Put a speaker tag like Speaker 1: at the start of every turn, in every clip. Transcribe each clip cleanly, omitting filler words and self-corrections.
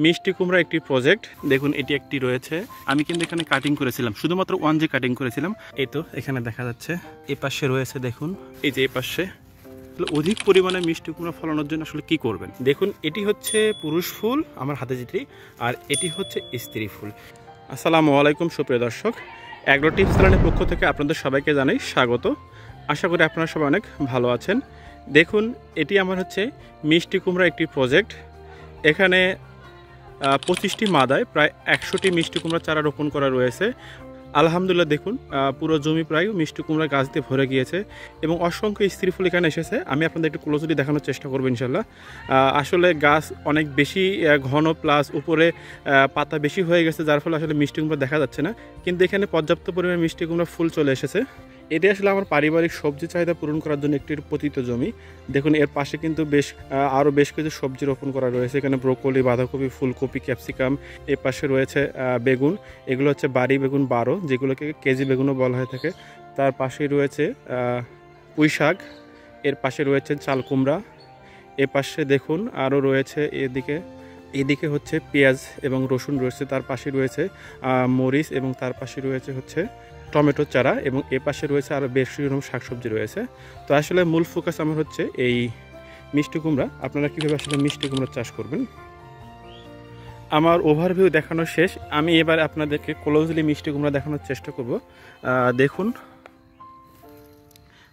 Speaker 1: মিষ্টি কুমড়া একটি প্রজেক্ট। দেখুন এটি একটি রয়েছে, আমি কিন্তু এখানে কাটিং করেছিলাম, শুধুমাত্র 1G কাটিং করেছিলাম। এই তো এখানে দেখা যাচ্ছে, এই পাশে রয়েছে দেখুন, এই যে এই পাশে। অধিক পরিমাণে মিষ্টি কুমড়া ফলানোর জন্য আসলে কি করবেন? দেখুন এটি হচ্ছে পুরুষ ফুল আমার হাতে যেটি, আর এটি হচ্ছে স্ত্রী ফুল। আসসালামু আলাইকুম সুপ্রিয় দর্শক, অ্যাগ্রো টিপস চ্যানেলের পক্ষ থেকে আপনাদের সবাইকে জানাই স্বাগত। আশা করি আপনারা সবাই অনেক ভালো আছেন। দেখুন এটি আমার হচ্ছে মিষ্টি কুমড়া একটি প্রজেক্ট। এখানে 25টি মাদায় প্রায় 100টি মিষ্টি কুমড়া চারা রোপণ করা রয়েছে। আলহামদুলিল্লাহ দেখুন পুরো জমি প্রায় মিষ্টি কুমড়া গাছ দিয়ে ভরে গিয়েছে এবং অসংখ্য স্ত্রী ফুল এখানে এসেছে। আমি আপনাদের একটু ক্লোজলি দেখানোর চেষ্টা করবো ইনশাল্লাহ। আসলে গাছ অনেক বেশি ঘন, প্লাস উপরে পাতা বেশি হয়ে গেছে, যার ফলে আসলে মিষ্টি কুমড়া দেখা যাচ্ছে না, কিন্তু এখানে পর্যাপ্ত পরিমাণে মিষ্টি কুমড়া ফুল চলে এসেছে। এটি আসলে আমার পারিবারিক সবজি চাহিদা পূরণ করার জন্য একটি পতিত জমি। দেখুন এর পাশে কিন্তু আরও বেশ কিছু সবজি রোপণ করা রয়েছে। এখানে ব্রোকলি, বাঁধাকপি, ফুলকপি, ক্যাপসিকাম। এর পাশে রয়েছে বেগুন, এগুলো হচ্ছে বাড়ি বেগুন 12, যেগুলোকে কেজি বেগুনও বলা হয়ে থাকে। তার পাশেই রয়েছে পুঁই শাক, এর পাশে রয়েছে চাল কুমড়া। এর পাশে দেখুন আরও রয়েছে এদিকে হচ্ছে পেঁয়াজ এবং রসুন রয়েছে। তার পাশে রয়েছে মরিচ এবং তার পাশে রয়েছে হচ্ছে টমেটো চারা, এবং এ পাশে রয়েছে আরও বেশ রকম শাকসবজি রয়েছে। তো আসলে মূল ফোকাস আমার হচ্ছে এই মিষ্টি কুমড়া। আপনারা কীভাবে আসলে মিষ্টি কুমড়া চাষ করবেন, আমার ওভারভিউ দেখানো শেষ। আমি এবার আপনাদেরকে ক্লোজলি মিষ্টি কুমড়া দেখানোর চেষ্টা করব। দেখুন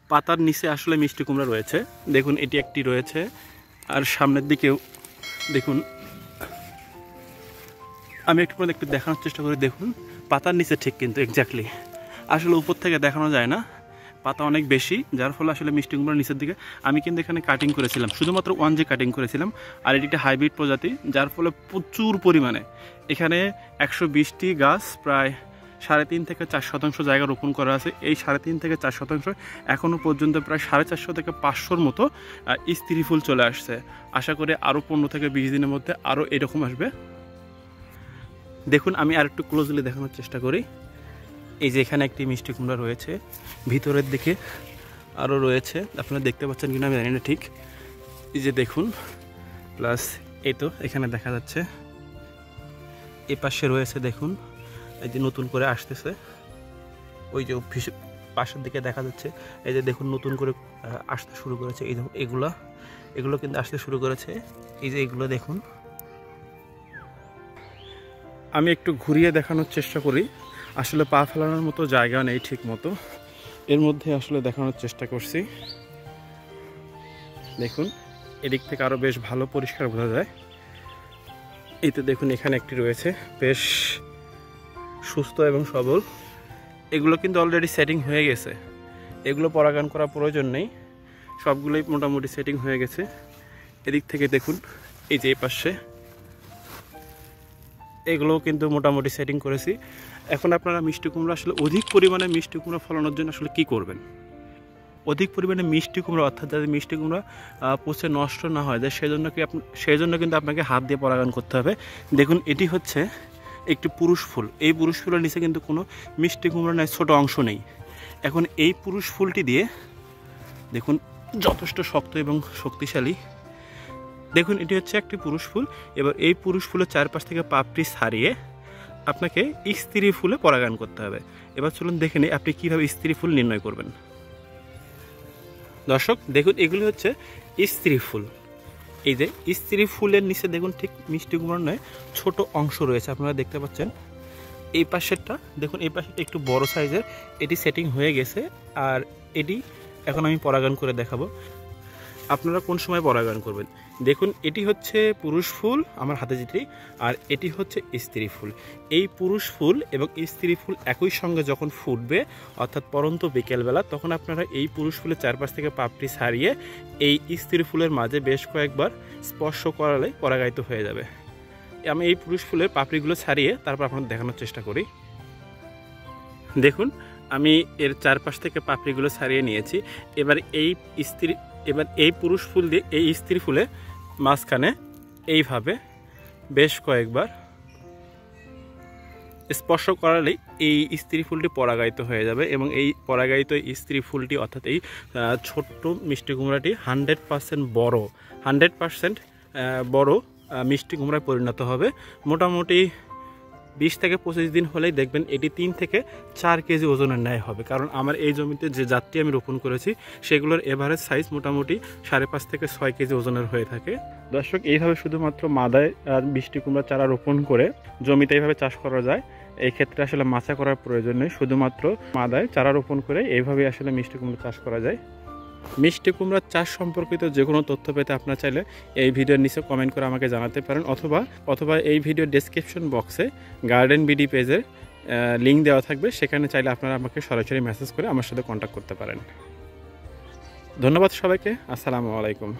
Speaker 1: পাতার নিচে আসলে মিষ্টি কুমড়া রয়েছে। দেখুন এটি একটি রয়েছে, আর সামনের দিকেও দেখুন। আমি একটু দেখানোর চেষ্টা করি। দেখুন পাতার নিচে ঠিক কিন্তু এক্স্যাক্টলি, আসলে উপর থেকে দেখানো যায় না, পাতা অনেক বেশি, যার ফলে আসলে মিষ্টি কুমড়ার নিচের দিকে। আমি কিন্তু এখানে কাটিং করেছিলাম, শুধুমাত্র 1G কাটিং করেছিলাম, আর এটি একটা হাইব্রিড প্রজাতি, যার ফলে প্রচুর পরিমাণে এখানে 120টি গাছ প্রায় 3.5 থেকে 4% জায়গা রোপণ করা আছে। এই 3.5 থেকে 4% এখনও পর্যন্ত প্রায় 450 থেকে 500-র মতো স্ত্রী ফুল চলে আসছে। আশা করি আরও 15 থেকে 20 দিনের মধ্যে আরও এরকম আসবে। দেখুন আমি আর একটু ক্লোজলি দেখানোর চেষ্টা করি। এই যে এখানে একটি মিষ্টি কুমড়া রয়েছে, ভিতরের দিকে আরও রয়েছে, আপনারা দেখতে পাচ্ছেন কিনা আমি জানি না ঠিক। এই যে দেখুন, প্লাস এই তো এখানে দেখা যাচ্ছে, এ পাশে রয়েছে দেখুন, এই যে নতুন করে আসতেছে, ওই যে পাশের দিকে দেখা যাচ্ছে, এই যে দেখুন নতুন করে আসতে শুরু করেছে। এই দেখুন এগুলো কিন্তু আসতে শুরু করেছে। এই যে এগুলো দেখুন, আমি একটু ঘুরিয়ে দেখানোর চেষ্টা করি। আসলে পা ফেলানোর মতো জায়গা নেই ঠিক মতো, এর মধ্যে আসলে দেখানোর চেষ্টা করছি। দেখুন এদিক থেকে আরও বেশ ভালো পরিষ্কার বোঝা যায়। এই তো দেখুন এখানে একটি রয়েছে, বেশ সুস্থ এবং সবল। এগুলো কিন্তু অলরেডি সেটিং হয়ে গেছে, এগুলো পরাগায়ন করার প্রয়োজন নেই, সবগুলোই মোটামুটি সেটিং হয়ে গেছে। এদিক থেকে দেখুন, এই যে এই পাশে এগুলোও কিন্তু মোটামুটি সেটিং করেছি। এখন আপনারা মিষ্টি কুমড়া আসলে অধিক পরিমাণে মিষ্টি কুমড়া ফলানোর জন্য আসলে কি করবেন? অধিক পরিমাণে মিষ্টি কুমড়া, অর্থাৎ যাতে মিষ্টি কুমড়া পচে নষ্ট না হয় যায়, সেজন্য কিন্তু আপনাকে হাত দিয়ে পরাগায়ন করতে হবে। দেখুন এটি হচ্ছে একটি পুরুষ ফুল, এই পুরুষ ফুলের নিচে কিন্তু কোনো মিষ্টি কুমড়া নেই, ছোট অংশ নেই। এখন এই পুরুষ ফুলটি দিয়ে দেখুন যথেষ্ট শক্ত এবং শক্তিশালী। দেখুন এটি হচ্ছে একটি পুরুষ ফুল। এবার এই পুরুষ ফুলের চারপাশ থেকে পাপড়ি ছাড়িয়ে আপনাকে স্ত্রী ফুলে পরাগায়ন করতে হবে। এবার চলুন দেখে নিই আপনি কীভাবে স্ত্রী ফুল নির্ণয় করবেন। দর্শক দেখুন এগুলি হচ্ছে স্ত্রী ফুল। এই যে স্ত্রী ফুলের নিচে দেখুন ঠিক মিষ্টি কুমড়ার নয়, ছোট অংশ রয়েছে, আপনারা দেখতে পাচ্ছেন। এই পাশেরটা দেখুন, এই পাশেরটা একটু বড় সাইজের, এটি সেটিং হয়ে গেছে, আর এটি এখন আমি পরাগায়ন করে দেখাবো। আপনারা কোন সময় পরাগায়ন করবেন? দেখুন এটি হচ্ছে পুরুষ ফুল আমার হাতে যেটি, আর এটি হচ্ছে স্ত্রী ফুল। এই পুরুষ ফুল এবং স্ত্রী ফুল একই সঙ্গে যখন ফুটবে, অর্থাৎ পরন্ত বিকেলবেলা, তখন আপনারা এই পুরুষ ফুলের চারপাশ থেকে পাপড়ি ছাড়িয়ে এই স্ত্রী ফুলের মাঝে বেশ কয়েকবার স্পর্শ করালে পরাগায়িত হয়ে যাবে। আমি এই পুরুষ ফুলের পাপড়িগুলো ছাড়িয়ে তারপর আপনাদের দেখানোর চেষ্টা করি। দেখুন আমি এর চারপাশ থেকে পাপড়িগুলো ছাড়িয়ে নিয়েছি। এবার এই পুরুষ ফুল দিয়ে এই স্ত্রী ফুলে মাঝখানে এইভাবে বেশ কয়েকবার স্পর্শ করালেই এই স্ত্রী ফুলটি পরাগায়িত হয়ে যাবে, এবং এই পরাগায়িত স্ত্রী ফুলটি, অর্থাৎ এই ছোট্ট মিষ্টি কুমড়াটি 100% বড় মিষ্টি কুমড়ায় পরিণত হবে। মোটামুটি 20 থেকে 25 দিন হলেই দেখবেন এটি 3 থেকে 4 কেজি ওজনের ন্যায় হবে। কারণ আমার এই জমিতে যে জাতটি আমি রোপণ করেছি সেগুলোর এভারেজ সাইজ মোটামুটি 5.5 থেকে 6 কেজি ওজনের হয়ে থাকে। দর্শক, এইভাবে শুধুমাত্র মাদায় মিষ্টি কুমড়া চারা রোপণ করে জমিতে এইভাবে চাষ করা যায়। এই ক্ষেত্রে আসলে মাচা করার প্রয়োজন নেই, শুধুমাত্র মাদায় চারা রোপণ করে এইভাবে আসলে মিষ্টি কুমড়া চাষ করা যায়। মিষ্টি কুমড়ার চাষ সম্পর্কিত যে কোনো তথ্য পেতে আপনারা চাইলে এই ভিডিওর নিচে কমেন্ট করে আমাকে জানাতে পারেন, অথবা এই ভিডিও ডেসক্রিপশন বক্সে গার্ডেন বিডি পেজের লিঙ্ক দেওয়া থাকবে, সেখানে চাইলে আপনারা আমাকে সরাসরি মেসেজ করে আমার সাথে কন্ট্যাক্ট করতে পারেন। ধন্যবাদ সবাইকে। আসসালামু আলাইকুম।